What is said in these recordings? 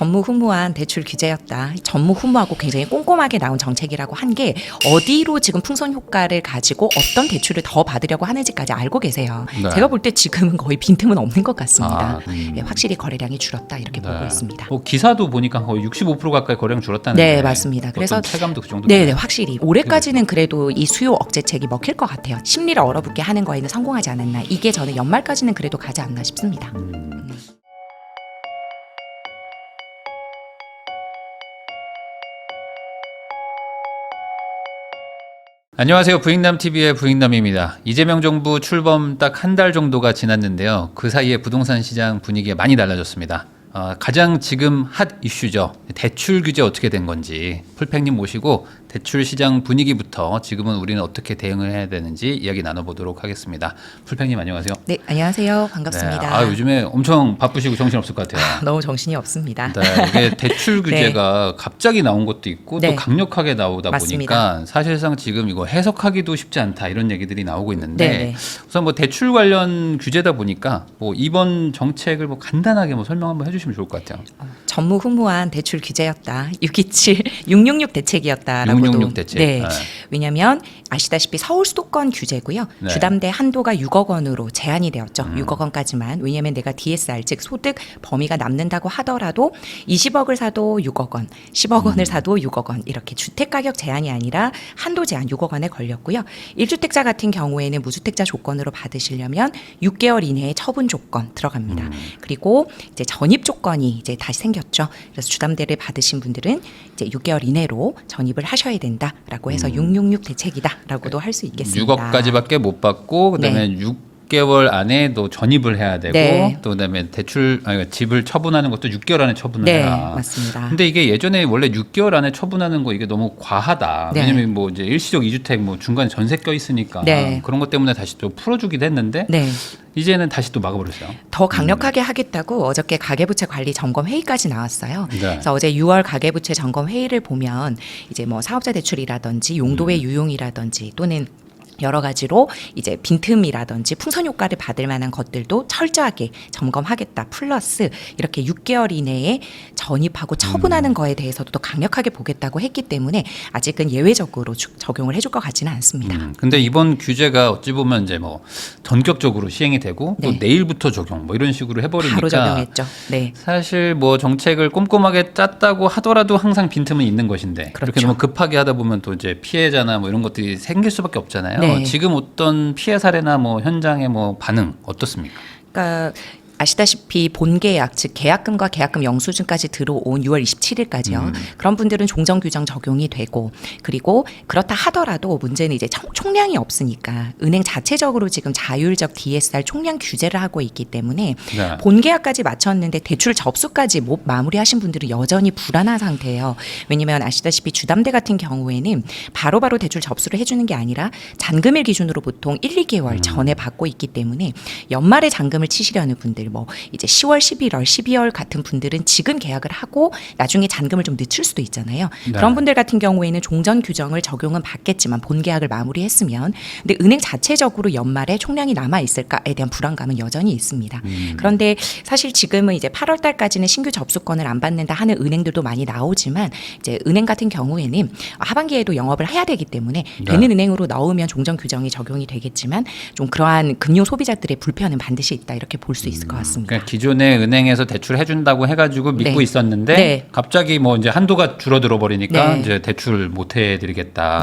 전무후무한 대출 규제였다. 전무후무하고 굉장히 꼼꼼하게 나온 정책이라고 한 게 어디로 지금 풍선 효과를 가지고 어떤 대출을 더 받으려고 하는지까지 알고 계세요. 네. 제가 볼 때 지금은 거의 빈틈은 없는 것 같습니다. 아, 예, 확실히 거래량이 줄었다 이렇게 보고 있습니다. 기사도 보니까 거의 65% 가까이 거래량 줄었다는. 네, 맞습니다. 그래서 체감도 그 정도. 네, 확실히 올해까지는 그래도 이 수요 억제책이 먹힐 것 같아요. 심리를 얼어붙게 하는 거에는 성공하지 않았나. 이게 저는 연말까지는 그래도 가지 않나 싶습니다. 안녕하세요. 부익남TV의 부익남입니다. 이재명 정부 출범 딱 한 달 정도가 지났는데요. 그 사이에 부동산 시장 분위기가 많이 달라졌습니다. 가장 지금 핫 이슈죠. 대출 규제 어떻게 된 건지 풀팽님 모시고 대출 시장 분위기부터 지금은 우리는 어떻게 대응을 해야 되는지 이야기 나눠보도록 하겠습니다. 풀팽님 안녕하세요. 네, 안녕하세요. 반갑습니다. 네, 요즘에 엄청 바쁘시고 정신없을 것 같아요. 너무 정신이 없습니다. 네, 이게 대출 규제가 갑자기 나온 것도 있고 또 강력하게 나오다 맞습니다. 보니까 사실상 지금 이거 해석하기도 쉽지 않다 이런 얘기들이 나오고 있는데 네네. 우선 뭐 대출 관련 규제다 보니까 뭐 이번 정책을 뭐 간단하게 뭐 설명 한번 해주시면 좋을 것 같아요. 전무후무한 대출 규제였다. 627, 666 대책이었다라고도. 666 대책. 네. 네. 왜냐하면 아시다시피 서울 수도권 규제고요. 네. 주담대 한도가 6억 원으로 제한이 되었죠. 6억 원까지만. 왜냐하면 내가 DSR 즉 소득 범위가 남는다고 하더라도 20억을 사도 6억 원, 10억 원을 사도 6억 원 이렇게 주택 가격 제한이 아니라 한도 제한 6억 원에 걸렸고요. 1주택자 같은 경우에는 무주택자 조건으로 받으시려면 6개월 이내에 처분 조건 들어갑니다. 그리고 이제 전입 조건이 이제 다시 생겼죠. 그래서 주담대를 받으신 분들은 이제 6개월 이내로 전입을 하셔야 된다라고 해서 666 대책이다라고도 할 수 있겠습니다. 6억까지밖에 못 받고 그다음에 6개월 안에 또 전입을 해야 되고 또 그다음에 집을 처분하는 것도 6개월 안에 처분을 해라. 네, 맞습니다. 근데 이게 예전에 원래 6개월 안에 처분하는 거 이게 너무 과하다. 네. 왜냐면 뭐 이제 일시적 2주택 뭐 중간에 전세 껴 있으니까 그런 것 때문에 다시 또 풀어주기도 했는데 네. 이제는 다시 또 막아버렸어요. 더 강력하게 하겠다고 어저께 가계부채 관리 점검 회의까지 나왔어요. 네. 그래서 어제 6월 가계부채 점검 회의를 보면 이제 뭐 사업자 대출이라든지 용도의 유용이라든지 또는 여러 가지로 이제 빈틈이라든지 풍선 효과를 받을 만한 것들도 철저하게 점검하겠다. 플러스 이렇게 6개월 이내에 전입하고 처분하는 거에 대해서도 더 강력하게 보겠다고 했기 때문에 아직은 예외적으로 적용을 해줄 것 같지는 않습니다. 근데 이번 규제가 어찌 보면 이제 뭐 전격적으로 시행이 되고 또 내일부터 적용 뭐 이런 식으로 해버리니까 바로 적용했죠. 네. 사실 뭐 정책을 꼼꼼하게 짰다고 하더라도 항상 빈틈은 있는 것인데 그렇게 너무 급하게 하다 보면 또 이제 피해자나 뭐 이런 것들이 생길 수밖에 없잖아요. 네. 지금 어떤 피해 사례나 뭐 현장의 뭐 반응 어떻습니까? 그러니까 아시다시피 본계약 즉 계약금과 계약금 영수증까지 들어온 6월 27일까지요. 그런 분들은 종전 규정 적용이 되고 그리고 그렇다 하더라도 문제는 이제 총량이 없으니까 은행 자체적으로 지금 자율적 DSR 총량 규제를 하고 있기 때문에 본계약까지 마쳤는데 대출 접수까지 못 마무리하신 분들은 여전히 불안한 상태예요. 왜냐하면 아시다시피 주담대 같은 경우에는 바로바로 대출 접수를 해주는 게 아니라 잔금일 기준으로 보통 1, 2개월 전에 받고 있기 때문에 연말에 잔금을 치시려는 분들 뭐 이제 10월, 11월, 12월 같은 분들은 지금 계약을 하고 나중에 잔금을 좀 늦출 수도 있잖아요. 그런 분들 같은 경우에는 종전 규정을 적용은 받겠지만 본 계약을 마무리했으면 근데 은행 자체적으로 연말에 총량이 남아 있을까에 대한 불안감은 여전히 있습니다. 그런데 사실 지금은 이제 8월 달까지는 신규 접수권을 안 받는다 하는 은행들도 많이 나오지만 이제 은행 같은 경우에는 하반기에도 영업을 해야 되기 때문에 되는 은행으로 넣으면 종전 규정이 적용이 되겠지만 좀 그러한 금융 소비자들의 불편은 반드시 있다 이렇게 볼 수 있을 것 같습니다. 그러니까 기존에 은행에서 대출 해준다고 해가지고 믿고 있었는데 갑자기 뭐 이제 한도가 줄어들어 버리니까 이제 대출 못 해드리겠다.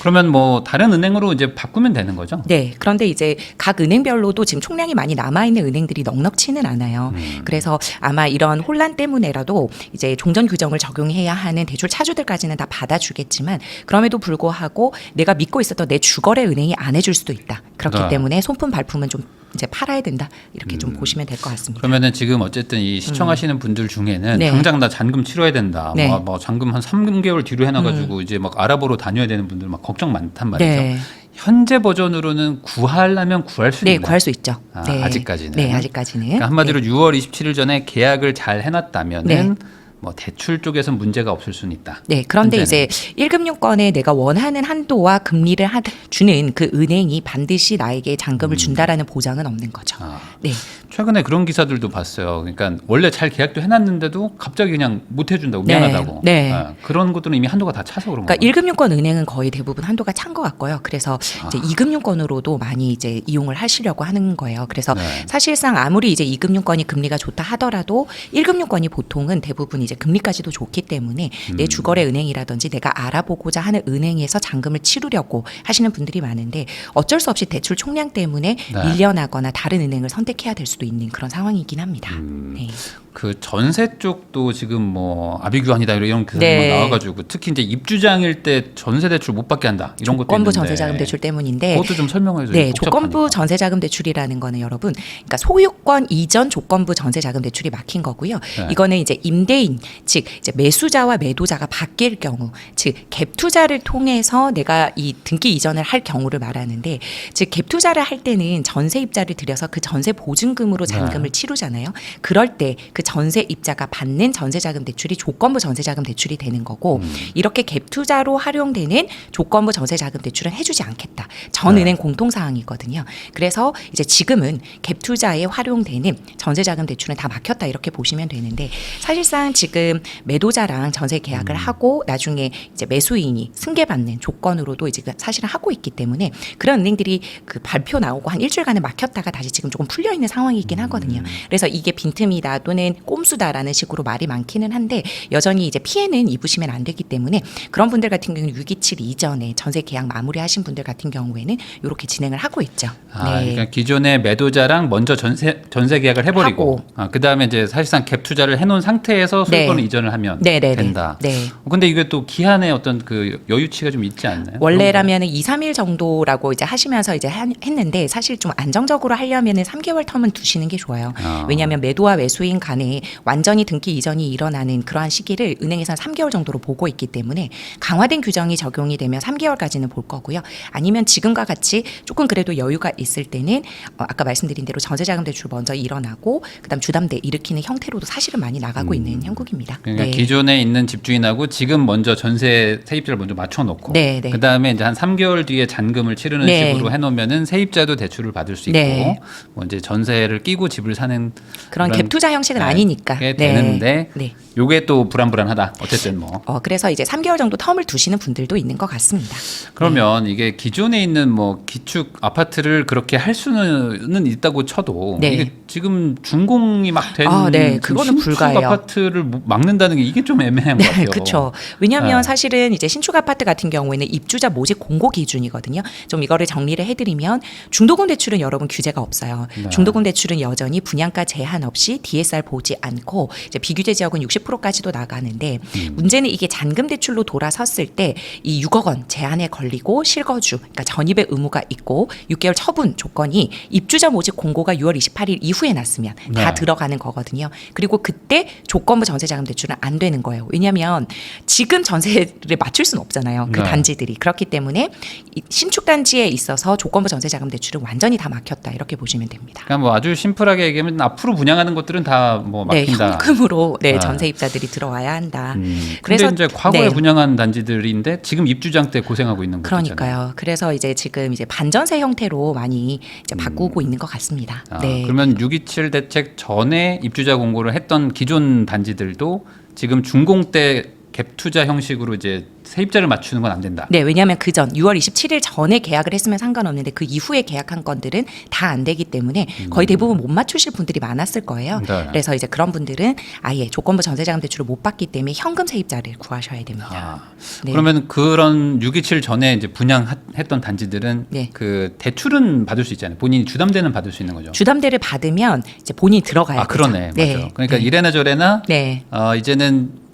그러면 뭐 다른 은행으로 이제 바꾸면 되는 거죠? 네. 그런데 이제 각 은행별로도 지금 총량이 많이 남아 있는 은행들이 넉넉치는 않아요. 그래서 아마 이런 혼란 때문에라도 이제 종전 규정을 적용해야 하는 대출 차주들까지는 다 받아주겠지만 그럼에도 불구하고 내가 믿고 있었던 내 주거래 은행이 안 해줄 수도 있다. 그렇기 때문에 손품 발품은 좀 이제 팔아야 된다 이렇게 좀 보시면 될 것 같습니다. 그러면은 지금 어쨌든 이 시청하시는 분들 중에는 당장 나 잔금 치러야 된다. 뭐 잔금 한 3개월 뒤로 해놔가지고 이제 막 알아보러 다녀야 되는 분들 막 걱정 많단 말이죠. 현재 버전으로는 구하려면 구할 수 있나요? 구할 수 있죠. 아직까지는. 네, 아직까지는. 그러니까 한마디로 6월 27일 전에 계약을 잘 해놨다면은 뭐 대출 쪽에선 문제가 없을 수는 있다. 네, 그런데 현재는. 이제 1금융권에 내가 원하는 한도와 금리를 주는 그 은행이 반드시 나에게 잔금을 준다라는 보장은 없는 거죠. 아, 네, 최근에 그런 기사들도 봤어요. 그러니까 원래 잘 계약도 해놨는데도 갑자기 그냥 못 해준다고 네, 미안하다고. 네. 아, 그런 것들은 이미 한도가 다 차서 그런 그러니까 거예요. 1금융권 은행은 거의 대부분 한도가 찬 것 같고요. 그래서 이제 2금융권으로도 많이 이제 이용을 하시려고 하는 거예요. 그래서 네. 사실상 아무리 이제 2금융권이 금리가 좋다 하더라도 1금융권이 보통은 대부분 이제 금리까지도 좋기 때문에 내 주거래 은행이라든지 내가 알아보고자 하는 은행에서 잔금을 치르려고 하시는 분들이 많은데 어쩔 수 없이 대출 총량 때문에 네. 밀려나거나 다른 은행을 선택해야 될 수도 있는 그런 상황이긴 합니다. 네. 그 전세 쪽도 지금 뭐 아비규환이다 이런 기사가 네. 나와가지고 특히 이제 입주장일 때 전세 대출 못 받게 한다 이런 것도 조건부 있는데 전세자금 대출 때문인데 그것도 좀 설명해줘요. 네, 조건부 전세자금 대출이라는 거는 여러분, 그러니까 소유권 이전 조건부 전세자금 대출이 막힌 거고요. 네. 이거는 이제 임대인, 즉 이제 매수자와 매도자가 바뀔 경우, 즉 갭 투자를 통해서 내가 이 등기 이전을 할 경우를 말하는데, 즉 갭 투자를 할 때는 전세입자를 들여서 그 전세 보증금으로 잔금을 치르잖아요. 그럴 때 그 전세입자가 받는 전세자금 대출이 조건부 전세자금 대출이 되는 거고, 이렇게 갭 투자로 활용되는 조건부 전세자금 대출은 해주지 않겠다. 전 네. 은행 공통사항이거든요. 그래서 이제 지금은 갭 투자에 활용되는 전세자금 대출은 다 막혔다 이렇게 보시면 되는데, 사실상 지금 매도자랑 전세 계약을 하고 나중에 이제 매수인이 승계받는 조건으로도 이제 사실은 하고 있기 때문에 그런 은행들이 그 발표 나오고 한 일주일간은 막혔다가 다시 지금 조금 풀려 있는 상황이긴 하거든요. 그래서 이게 빈틈이다 또는 꼼수다라는 식으로 말이 많기는 한데 여전히 이제 피해는 입으시면 안 되기 때문에 그런 분들 같은 경우는 627 이전에 전세 계약 마무리하신 분들 같은 경우에는 이렇게 진행을 하고 있죠. 아, 그러니까 기존의 매도자랑 먼저 전세 계약을 해버리고, 하고. 그 다음에 이제 사실상 갭 투자를 해놓은 상태에서 소유권을 이전을 하면 된다. 네. 근데 이게 또 기한에 어떤 그 여유치가 좀 있지 않나요? 원래라면은 2, 3일 정도라고 이제 하시면서 이제 했는데 사실 좀 안정적으로 하려면은 3개월 텀은 두시는 게 좋아요. 왜냐하면 매도와 매수인 간에 완전히 등기 이전이 일어나는 그러한 시기를 은행에서는 3개월 정도로 보고 있기 때문에 강화된 규정이 적용이 되면 3개월까지는 볼 거고요. 아니면 지금과 같이 조금 그래도 여유가 있을 때는 아까 말씀드린 대로 전세자금 대출 먼저 일어나고 그다음 주담대 일으키는 형태로도 사실은 많이 나가고 있는 형국입니다. 그러니까 네. 기존에 있는 집주인하고 지금 먼저 전세 세입자를 먼저 맞춰놓고, 네, 네. 그 다음에 이제 한 3개월 뒤에 잔금을 치르는 네. 식으로 해놓으면은 세입자도 대출을 받을 수 있고, 네. 뭐 이제 전세를 끼고 집을 사는 그런 갭 투자 형식은 아니니까. 게 되는데, 네. 요게 또 불안불안하다. 어쨌든 뭐. 그래서 이제 3개월 정도 텀을 두시는 분들도 있는 것 같습니다. 그러면 이게 기존에 있는 뭐 기축 아파트를 그렇게 할 수는 있다고 쳐도 네. 이게 지금 준공이 막 된 네, 그거는 신축 불가해요. 아파트를 막는다는 게 이게 좀 애매한 것 네, 같아요. 그렇죠. 왜냐하면 네. 사실은 이제 신축 아파트 같은 경우에는 입주자 모집 공고 기준이거든요. 좀 이거를 정리를 해드리면 중도금 대출은 여러분 규제가 없어요. 네. 중도금 대출은 여전히 분양가 제한 없이 DSR 보지 않고 이제 비규제 지역은 60%까지도 나가는데 문제는 이게 잔금 대출로 돌아섰을 때 이 6억 원 제한에 걸리고 실거주, 그러니까 전입의 의무가 있고 6개월 처분 조건이 입주자 모집 공고가 6월 28일 이후에 났으면 다 네. 들어가는 거거든요. 그리고 그때 조건부 전세자금 대출은 안 되는 거예요. 왜냐하면 지금 전세를 맞출 수는 없잖아요. 그 네. 단지들이. 그렇기 때문에 이 신축 단지에 있어서 조건부 전세자금 대출은 완전히 다 막혔다 이렇게 보시면 됩니다. 그냥 뭐 아주 심플하게 얘기하면 앞으로 분양하는 것들은 다 뭐 네, 막힌다. 현금으로 네. 전세입자들이 들어와야 한다. 그래서 이제 과거에 네. 분양한 단지들인데 지금 입주장 때 고생하고 있는 거잖아요. 그러니까요. 그래서 이제 지금 이제 반전세 형태로 많이 이제 바꾸고 있는 것 같습니다. 네. 그러면 627 대책 전에 입주자 공고를 했던 기존 단지들도 지금 준공 때 갭 투자 형식으로 이제 세입자를 맞추는 건 안 된다. 네, 왜냐하면 그 전 6월 27일 전에 계약을 했으면 상관없는데 그 이후에 계약한 건들은 다 안 되기 때문에 거의 대부분 못 맞추실 분들이 많았을 거예요. 네. 그래서 이제 그런 분들은 아예 조건부 전세자금 대출을 못 받기 때문에 현금 세입자를 구하셔야 됩니다. 네. 그러면 그런 627 전에 이제 분양했던 단지들은 네. 그 대출은 받을 수 있잖아요. 본인이 주담대는 받을 수 있는 거죠. 주담대를 받으면 이제 본인이 들어가야 되죠. 그러네. 맞죠. 그러니까 네. 이래나 저래나 네. 이제는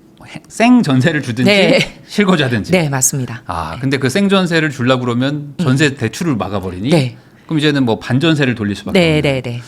생 전세를 주든지 네. 실거주하든지. 네, 맞습니다. 근데 그 생전세를 주려고 그러면 전세 대출을 막아버리니 네. 그럼 이제는 뭐 반전세를 돌릴 수밖에 네, 없는. 네, 네.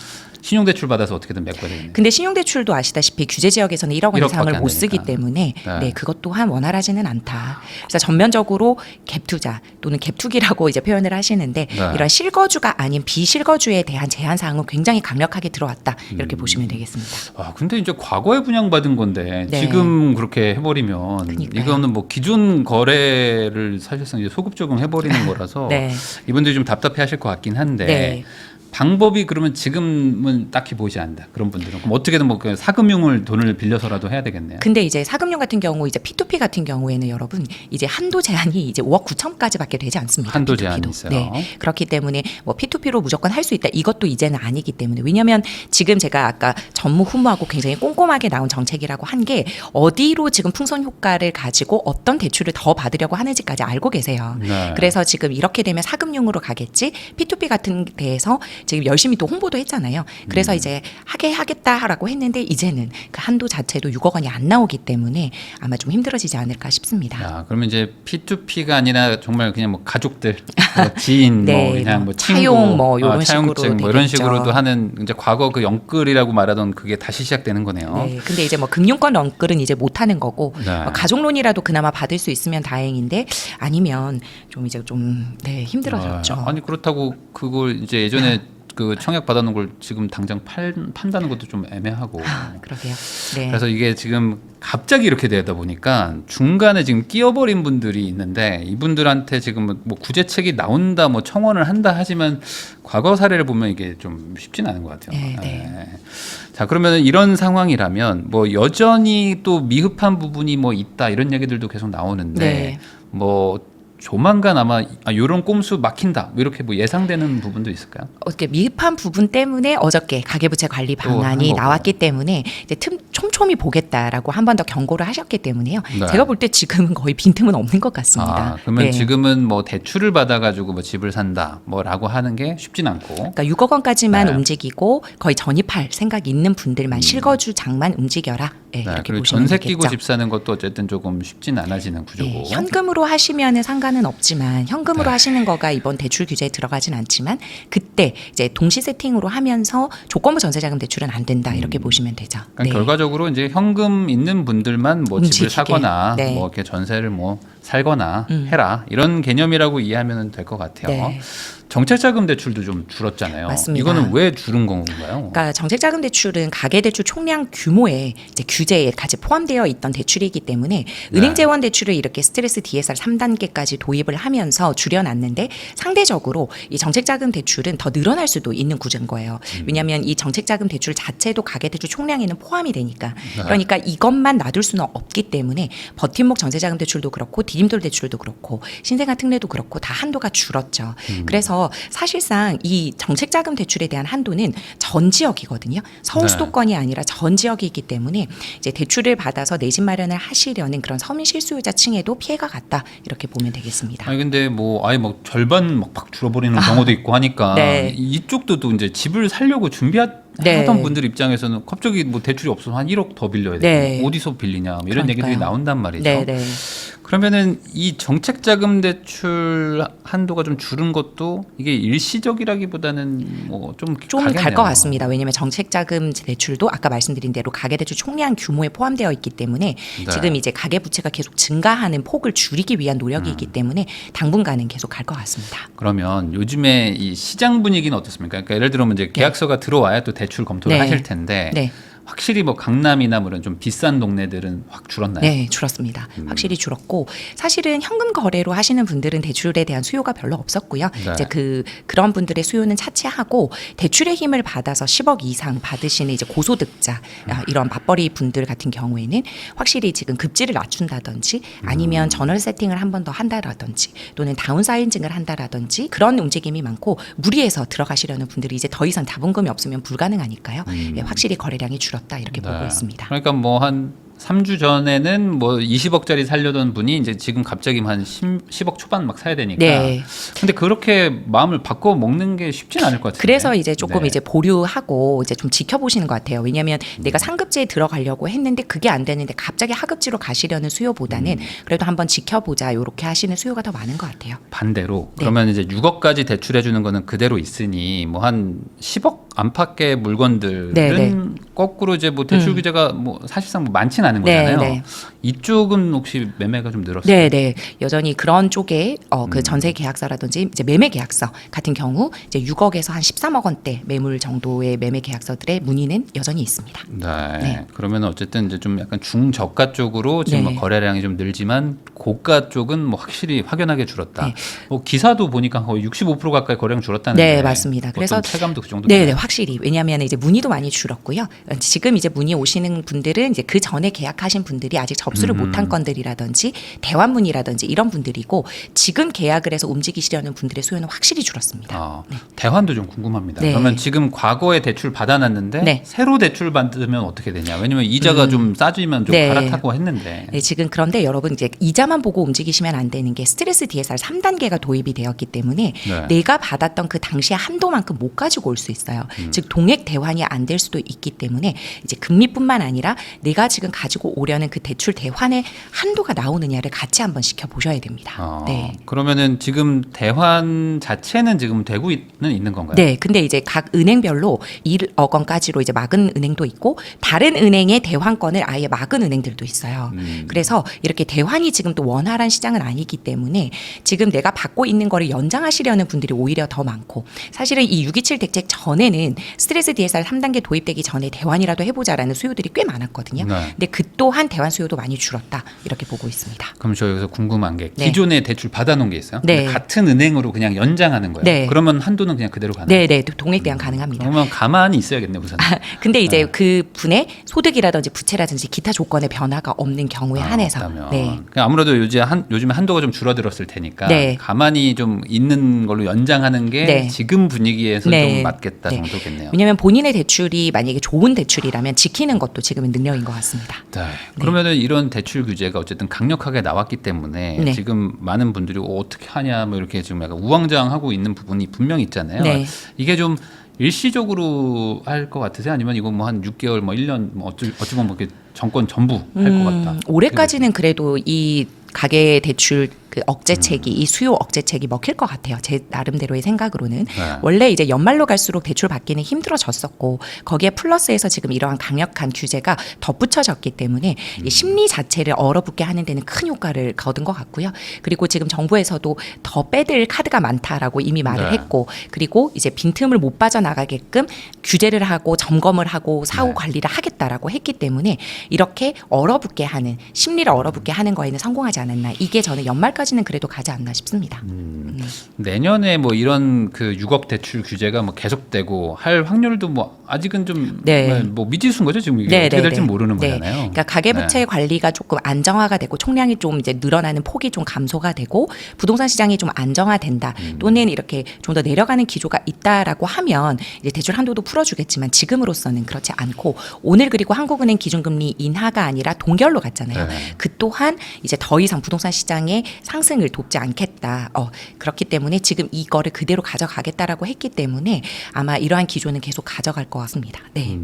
신용대출 받아서 어떻게든 메꿔야 되겠네요. 근데 신용대출도 아시다시피 규제 지역에서는 1억 원 1억 이상을 밖에 안 못 쓰기 되니까. 때문에 네. 네, 그것 또한 원활하지는 않다. 그래서 전면적으로 갭 투자 또는 갭 투기라고 이제 표현을 하시는데 네. 이런 실거주가 아닌 비실거주에 대한 제한 사항은 굉장히 강력하게 들어왔다. 이렇게 보시면 되겠습니다. 아, 근데 이제 과거에 분양받은 건데 네. 지금 그렇게 해버리면 그러니까요. 이거는 뭐 기존 거래를 사실상 이제 소급 적용해버리는 거라서 네. 이분들이 좀 답답해하실 것 같긴 한데 네. 방법이 그러면 지금은 딱히 보이지 않는다. 그런 분들은 그럼 어떻게든 뭐 그 사금융을 돈을 빌려서라도 해야 되겠네요. 근데 이제 사금융 같은 경우 이제 P2P 같은 경우에는 여러분 이제 한도 제한이 이제 5억 9천까지밖에 되지 않습니다. 한도 P2P 도. 제한이 있어요. 네. 그렇기 때문에 뭐 P2P로 무조건 할 수 있다. 이것도 이제는 아니기 때문에 왜냐하면 지금 제가 아까 전무후무하고 굉장히 꼼꼼하게 나온 정책이라고 한 게 어디로 지금 풍선 효과를 가지고 어떤 대출을 더 받으려고 하는지까지 알고 계세요. 네. 그래서 지금 이렇게 되면 사금융으로 가겠지. P2P 같은 데에서 지금 열심히 또 홍보도 했잖아요. 그래서 이제 하겠다라고 했는데 이제는 그 한도 자체도 6억 원이 안 나오기 때문에 아마 좀 힘들어지지 않을까 싶습니다. 야, 그러면 이제 P2P가 아니라 정말 그냥 뭐 가족들, 뭐 지인, 네, 뭐 그냥 뭐 뭐 친구, 차용 뭐 이런 식으로 차용증 뭐 이런 되겠죠. 식으로도 하는 이제 과거 그 영끌이라고 말하던 그게 다시 시작되는 거네요. 네, 근데 이제 뭐 금융권 런끌은 이제 못 하는 거고 네. 뭐 가족론이라도 그나마 받을 수 있으면 다행인데 아니면 좀 이제 좀 네, 힘들어졌죠. 아니 그렇다고 그걸 이제 예전에 그 청약 받아놓은 걸 지금 당장 판다는 것도 좀 애매하고. 그러게요. 네. 그래서 이게 지금 갑자기 이렇게 되다 보니까 중간에 지금 끼어버린 분들이 있는데 이분들한테 지금 뭐 구제책이 나온다, 뭐 청원을 한다 하지만 과거 사례를 보면 이게 좀 쉽지는 않은 것 같아요. 네, 네. 자, 그러면 이런 상황이라면 뭐 여전히 또 미흡한 부분이 뭐 있다 이런 얘기들도 계속 나오는데 네. 뭐 조만간 아마 이런 꼼수 막힌다 뭐 이렇게 뭐 예상되는 부분도 있을까요? 어떻게 미흡한 부분 때문에 어저께 가계부채 관리 또 한 방안이 거고. 나왔기 때문에 이제 촘촘히 보겠다라고 한 번 더 경고를 하셨기 때문에요. 네. 제가 볼 때 지금은 거의 빈틈은 없는 것 같습니다. 아, 그러면 네. 지금은 뭐 대출을 받아가지고 뭐 집을 산다 뭐라고 하는 게 쉽진 않고. 그러니까 6억 원까지만 네. 움직이고 거의 전입할 생각 있는 분들만 실거주장만 움직여라. 네, 네, 이렇게 그리고 보시면 전세 되겠죠. 끼고 집 사는 것도 어쨌든 조금 쉽진 않아지는 구조고. 네, 현금으로 하시면은 상관은 없지만 현금으로 하시는 거가 이번 대출 규제에 들어가진 않지만 그때 이제 동시 세팅으로 하면서 조건부 전세자금 대출은 안 된다 이렇게 보시면 되죠. 그러니까 네. 결과적으로 이제 현금 있는 분들만 뭐 집을 움직이게. 사거나 네. 뭐 이렇게 전세를 뭐 살거나 해라 이런 개념이라고 이해하면 될 것 같아요. 네. 정책자금 대출도 좀 줄었잖아요. 맞습니다. 이거는 왜 줄은 건가요? 그러니까 정책자금 대출은 가계대출 총량 규모에 이제 규제에 같이 포함되어 있던 대출이기 때문에 은행 재원 대출을 이렇게 스트레스 DSR 3단계까지 도입을 하면서 줄여놨는데 상대적으로 이 정책자금 대출은 더 늘어날 수도 있는 구조인 거예요. 왜냐하면 이 정책자금 대출 자체도 가계대출 총량에는 포함이 되니까 그러니까 이것만 놔둘 수는 없기 때문에 버팀목 전세자금 대출도 그렇고 디딤돌 대출도 그렇고 신생아 특례도 그렇고 다 한도가 줄었죠. 그래서 사실상 이 정책자금 대출에 대한 한도는 전 지역이거든요. 서울 네. 수도권이 아니라 전 지역이기 때문에 이제 대출을 받아서 내 집 마련을 하시려는 그런 서민 실수요자층에도 피해가 갔다 이렇게 보면 되겠습니다. 아니 근데 뭐 아예 막 절반 막 줄어버리는 경우도 있고 하니까 네. 이쪽도 또 이제 집을 살려고 준비하던 네. 분들 입장에서는 갑자기 뭐 대출이 없어서 한 1억 더 빌려야 되고 네. 어디서 빌리냐 뭐 이런 그러니까요. 얘기들이 나온단 말이죠. 네, 네. 그러면은 이 정책자금 대출 한도가 좀 줄은 것도 이게 일시적이라기보다는 뭐 좀 갈 것 같습니다. 왜냐하면 정책자금 대출도 아까 말씀드린 대로 가계대출 총량 규모에 포함되어 있기 때문에 네. 지금 이제 가계부채가 계속 증가하는 폭을 줄이기 위한 노력이기 때문에 당분간은 계속 갈 것 같습니다. 그러면 요즘에 이 시장 분위기는 어떻습니까? 그러니까 예를 들면 이제 계약서가 들어와야 또 대출 검토를 네. 하실 텐데 네. 확실히 뭐 강남이나 뭐 이런 좀 비싼 동네들은 확 줄었나요? 네, 줄었습니다. 확실히 줄었고 사실은 현금 거래로 하시는 분들은 대출에 대한 수요가 별로 없었고요. 네. 이제 그런 분들의 수요는 차치하고 대출의 힘을 받아서 10억 이상 받으시는 이제 고소득자 이런 맞벌이 분들 같은 경우에는 확실히 지금 급지를 낮춘다든지 아니면 전월 세팅을 한 번 더 한다라든지 또는 다운사이징을 한다라든지 그런 움직임이 많고 무리해서 들어가시려는 분들이 이제 더 이상 자본금이 없으면 불가능하니까요. 네, 확실히 거래량이 줄었다 이렇게 보고 있습니다. 그러니까 뭐 한 3주 전에는 뭐 20억짜리 살려던 분이 이제 지금 갑자기 한 10억 초반 막 사야 되니까. 네. 근데 그렇게 마음을 바꿔 먹는 게 쉽진 않을 것 같아요. 그래서 이제 조금 네. 이제 보류하고 이제 좀 지켜보시는 것 같아요. 왜냐하면 내가 상급지에 들어가려고 했는데 그게 안 되는데 갑자기 하급지로 가시려는 수요보다는 그래도 한번 지켜보자 이렇게 하시는 수요가 더 많은 것 같아요. 반대로 네. 그러면 이제 6억까지 대출해 주는 거는 그대로 있으니 뭐 한 10억 안팎의 물건들은 네, 네. 거꾸로 이제 뭐 대출 규제가 뭐 사실상 뭐 많지는 않은 네, 거잖아요. 네. 이쪽은 혹시 매매가 좀 늘었어요? 네, 네. 여전히 그런 쪽에 그 전세 계약서라든지 이제 매매 계약서 같은 경우 이제 6억에서 한 13억 원대 매물 정도의 매매 계약서들의 문의는 여전히 있습니다. 네. 네. 그러면 어쨌든 이제 좀 약간 중저가 쪽으로 지금 네. 뭐 거래량이 좀 늘지만 고가 쪽은 뭐 확실히 확연하게 줄었다. 네. 뭐 기사도 보니까 거의 65% 가까이 거래량 줄었다는데. 네, 맞습니다. 그래서 체감도 그 정도. 네, 네, 확실히 왜냐하면 이제 문의도 많이 줄었고요. 지금 이제 문의 오시는 분들은 이제 그 전에 계약하신 분들이 아직 접수를 못한 건들이라든지 대환 문의라든지 이런 분들이고 지금 계약을 해서 움직이시려는 분들의 수요는 확실히 줄었습니다. 대환도 좀 궁금합니다. 네. 그러면 지금 과거에 대출 받아놨는데 네. 새로 대출 받으면 어떻게 되냐? 왜냐면 이자가 좀 싸지면 좀 네. 갈아타고 했는데. 네, 지금 그런데 여러분 이제 이자만 보고 움직이시면 안 되는 게 스트레스 DSR 3단계가 도입이 되었기 때문에 네. 내가 받았던 그 당시의 한도만큼 못 가지고 올 수 있어요. 즉 동액 대환이 안 될 수도 있기 때문에 이제 금리뿐만 아니라 내가 지금 가지고 오려는 그 대출 대환의 한도가 나오느냐를 같이 한번 시켜 보셔야 됩니다. 네. 그러면은 지금 대환 자체는 지금 되고는 있는 건가요? 네, 근데 이제 각 은행별로 1억 원까지로 이제 막은 은행도 있고 다른 은행의 대환권을 아예 막은 은행들도 있어요. 그래서 이렇게 대환이 지금 또 원활한 시장은 아니기 때문에 지금 내가 받고 있는 거를 연장하시려는 분들이 오히려 더 많고 사실은 이 627 대책 전에는 스트레스 DSR 3단계 도입되기 전에 대환이라도 해보자라는 수요들이 꽤 많았거든요. 네. 근데 그 또한 대환 수요도 많이 줄었다 이렇게 보고 있습니다. 그럼 저 여기서 궁금한 게 네. 기존에 대출 받아놓은 게 있어요. 네. 근데 같은 은행으로 그냥 연장하는 거예요. 네. 그러면 한도는 그냥 그대로 가는 네, 네, 동액 대환 가능합니다. 그러면 가만히 있어야겠네 우선. 근데 이제 그 분의 소득이라든지 부채라든지 기타 조건의 변화가 없는 경우에 한해서 없다면. 네. 그냥 아무래도 요즘에 한도가 좀 줄어들었을 테니까 네. 가만히 좀 있는 걸로 연장하는 게 네. 지금 분위기에서 네. 좀 맞겠다 네. 정도겠네요. 왜냐하면 본인의 대출이 만약에 좋은 대출이라면 지키는 것도 지금은 능력인 것 같습니다. 네. 그러면은 이런 대출 규제가 어쨌든 강력하게 나왔기 때문에 네. 지금 많은 분들이 어떻게 하냐 뭐 이렇게 지금 약간 우왕좌왕하고 있는 부분이 분명히 있잖아요. 네. 이게 좀 일시적으로 할 것 같으세요? 아니면 이거 뭐 한 6개월 뭐 1년 뭐 어찌 보면 뭐 이렇게 정권 전부 할 것 같다. 올해까지는 그래도 이 가계 대출 그 억제책이 이 수요 억제책이 먹힐 것 같아요. 제 나름대로의 생각으로는 원래 이제 연말로 갈수록 대출 받기는 힘들어졌었고 거기에 플러스해서 지금 이러한 강력한 규제가 덧붙여졌기 때문에 이 심리 자체를 얼어붙게 하는 데는 큰 효과를 거둔 것 같고요. 그리고 지금 정부에서도 더 빼들 카드가 많다라고 이미 말을 네. 했고 그리고 이제 빈틈을 못 빠져나가게끔 규제를 하고 점검을 하고 사후 네. 관리를 하겠다라고 했기 때문에 이렇게 얼어붙게 하는 심리를 얼어붙게 하는 거에는 성공하지 않았나. 이게 저는 연말까지는 그래도 가지 않나 싶습니다. 내년에 뭐 이런 그 6억 대출 규제가 뭐 계속되고 할 확률도 뭐 아직은 좀 네. 뭐 미지수인 거죠 지금 이게 네, 어떻게 네, 될지 네. 모르는 네. 거잖아요. 그러니까 가계부채 관리가 조금 안정화가 되고 총량이 좀 이제 늘어나는 폭이 좀 감소가 되고 부동산 시장이 좀 안정화된다 또는 이렇게 좀 더 내려가는 기조가 있다라고 하면 이제 대출 한도도 풀어주겠지만 지금으로서는 그렇지 않고 오늘 그리고 한국은행 기준금리 인하가 아니라 동결로 갔잖아요. 네. 그 또한 이제 더 이상 부동산 시장의 상승을 돕지 않겠다. 그렇기 때문에 지금 이거를 그대로 가져가겠다라고 했기 때문에 아마 이러한 기조는 계속 가져갈 것 같습니다. 네.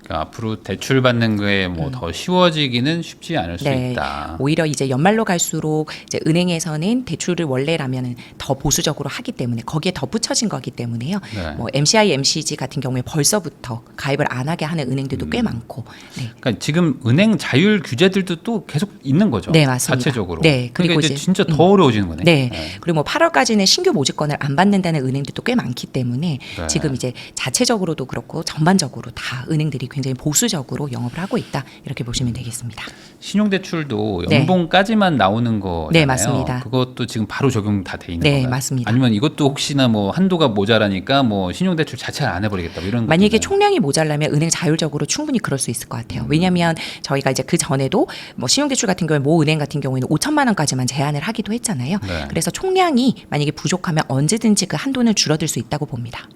그러니까 앞으로 대출 받는 거에 뭐 더 쉬워지기는 쉽지 않을 수 네. 있다. 오히려 이제 연말로 갈수록 이제 은행에서는 대출을 원래라면은 더 보수적으로 하기 때문에 거기에 덧붙여진 거기 때문에요. 네. 뭐 MCI, MCG 같은 경우에 벌써부터 가입을 안 하게 하는 은행들도 꽤 많고. 네. 그러니까 지금 은행 자율 규제들도 또 계속 있는 거죠. 네, 맞습니다. 자체적으로. 네, 그리고 그리고 이제 이제 진짜 더 어려워지는 거네. 네. 그리고 뭐 8월까지는 신규 모집권을 안 받는다는 은행들도 꽤 많기 때문에 네. 지금 이제 자체적으로도 그렇고 전반적으로 다 은행들이 굉장히 보수적으로 영업을 하고 있다. 이렇게 보시면 되겠습니다. 신용대출도 네. 연봉까지만 나오는 거잖아요. 네, 맞습니다. 그것도 지금 바로 적용 다 돼 있는 네, 건가요? 맞습니다. 아니면 이것도 혹시나 뭐 한도가 모자라니까 뭐 신용대출 자체를 안 해버리겠다 뭐 이런 만약에 것도 있나요? 총량이 모자라면 은행 자율적으로 충분히 그럴 수 있을 것 같아요. 왜냐하면 저희가 이제 그 전에도 뭐 신용대출 같은 경우에 모 은행 같은 경우에는 5천만 원까지만 제한을 하기도 했잖아요. 네. 그래서 총량이 만약에 부족하면 언제든지 그 한도는 줄어들 수 있다고 봅니다.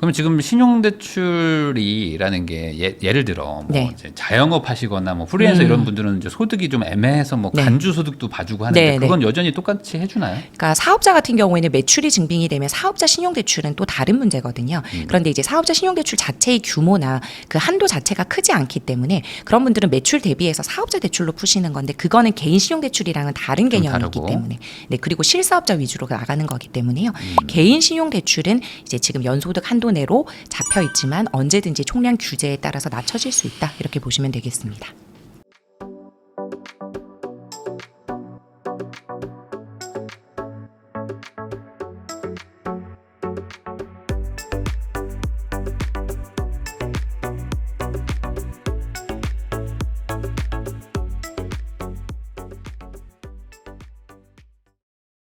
그럼 지금 신용대출이라는 게 예를 들어 뭐 네. 이제 자영업 하시거나 뭐 프리랜서 이런 분들은 이제 소득이 좀 애매해서 뭐 네. 간주 소득도 봐주고 하는데 네, 그건 여전히 똑같이 해주나요? 그러니까 사업자 같은 경우에는 매출이 증빙이 되면 사업자 신용대출은 또 다른 문제거든요. 그런데 이제 사업자 신용대출 자체의 규모나 그 한도 자체가 크지 않기 때문에 그런 분들은 매출 대비해서 사업자 대출로 푸시는 건데 그거는 개인 신용대출이랑은 다른 좀 개념이기 다르고. 때문에 네 그리고 실사업자 위주로 나가는 거기 때문에요. 개인 신용대출은 이제 지금 연소득 한도 내로 잡혀 있지만 언제든지 총량 규제에 따라서 낮춰질 수 있다 이렇게 보시면 되겠습니다.